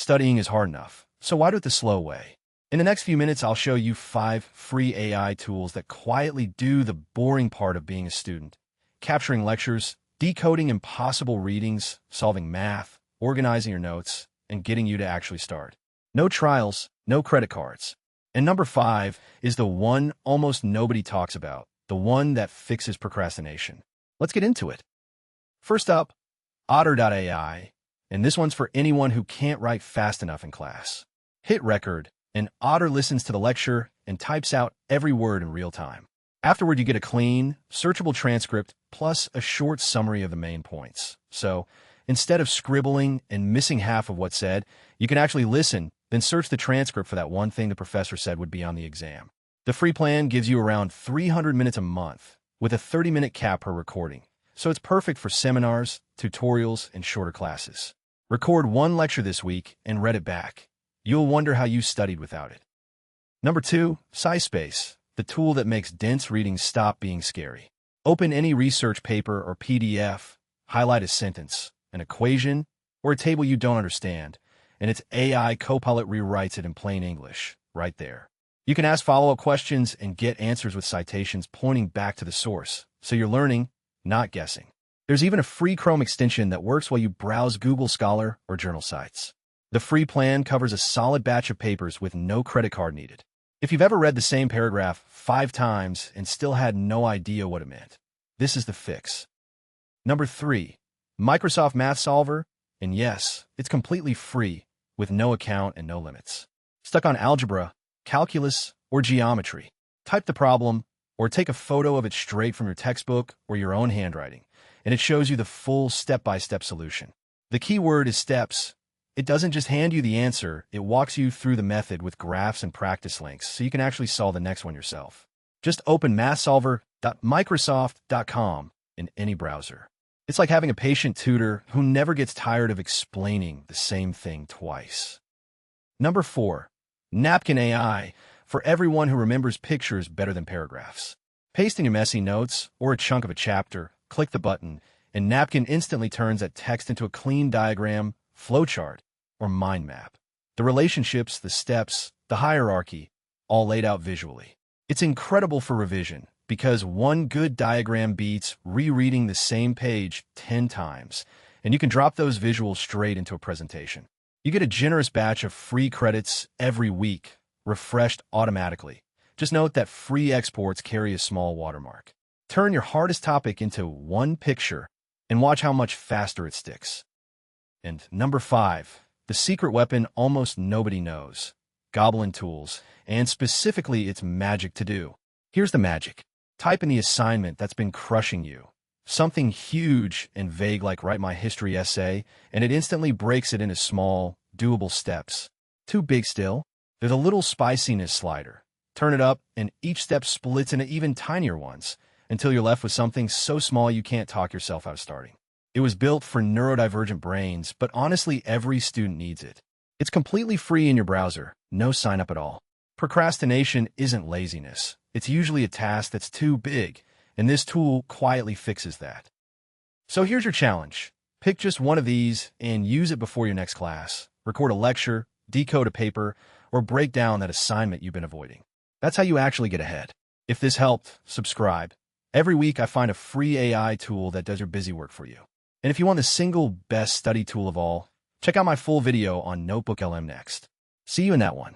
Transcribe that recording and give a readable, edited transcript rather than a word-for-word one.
Studying is hard enough, so why do it the slow way? In the next few minutes, I'll show you 5 free AI tools that quietly do the boring part of being a student, capturing lectures, decoding impossible readings, solving math, organizing your notes, and getting you to actually start. No trials, no credit cards. And number 5 is the one almost nobody talks about, the one that fixes procrastination. Let's get into it. First up, Otter.ai, and this one's for anyone who can't write fast enough in class. Hit record, and Otter listens to the lecture and types out every word in real time. Afterward, you get a clean, searchable transcript plus a short summary of the main points. So, instead of scribbling and missing half of what's said, you can actually listen, then search the transcript for that one thing the professor said would be on the exam. The free plan gives you around 300 minutes a month, with a 30-minute cap per recording, so it's perfect for seminars, tutorials, and shorter classes. Record one lecture this week and read it back. You'll wonder how you studied without it. Number 2, SciSpace, the tool that makes dense reading stop being scary. Open any research paper or PDF, highlight a sentence, an equation, or a table you don't understand, and its AI Copilot rewrites it in plain English, right there. You can ask follow-up questions and get answers with citations pointing back to the source, so you're learning, not guessing. There's even a free Chrome extension that works while you browse Google Scholar or journal sites. The free plan covers a solid batch of papers with no credit card needed. If you've ever read the same paragraph 5 times and still had no idea what it meant, this is the fix. Number 3, Microsoft Math Solver, and yes, it's completely free, with no account and no limits. Stuck on algebra, calculus, or geometry? Type the problem, or take a photo of it straight from your textbook or your own handwriting, and it shows you the full step-by-step solution. The key word is steps. It doesn't just hand you the answer, it walks you through the method with graphs and practice links so you can actually solve the next one yourself. Just open mathsolver.microsoft.com in any browser. It's like having a patient tutor who never gets tired of explaining the same thing twice. Number 4, Napkin AI, for everyone who remembers pictures better than paragraphs. Paste in your messy notes or a chunk of a chapter, click the button, and Napkin instantly turns that text into a clean diagram, flowchart, or mind map. The relationships, the steps, the hierarchy, all laid out visually. It's incredible for revision because one good diagram beats rereading the same page 10 times, and you can drop those visuals straight into a presentation. You get a generous batch of free credits every week, refreshed automatically. Just note that free exports carry a small watermark. Turn your hardest topic into one picture and watch how much faster it sticks. And number 5, the secret weapon almost nobody knows, Goblin Tools, and specifically its magic to do. Here's the magic. Type in the assignment that's been crushing you. Something huge and vague like write my history essay, and it instantly breaks it into small, doable steps. Too big still? There's a little spiciness slider. Turn it up, and each step splits into even tinier ones, until you're left with something so small you can't talk yourself out of starting. It was built for neurodivergent brains, but honestly, every student needs it. It's completely free in your browser, no sign-up at all. Procrastination isn't laziness. It's usually a task that's too big, and this tool quietly fixes that. So here's your challenge. Pick just one of these and use it before your next class. Record a lecture, decode a paper, or break down that assignment you've been avoiding. That's how you actually get ahead. If this helped, subscribe. Every week I find a free AI tool that does your busy work for you. And if you want the single best study tool of all, check out my full video on Notebook LM next. See you in that one.